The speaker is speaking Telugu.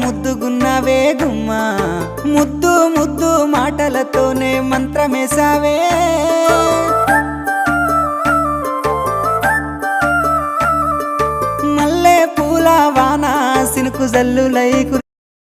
ముద్దుగున్నావే గుమ్మా ముద్దు ముద్దు మాటలతోనే మంత్రమేసావే మల్లె పూల వాన సినుకు జల్లులై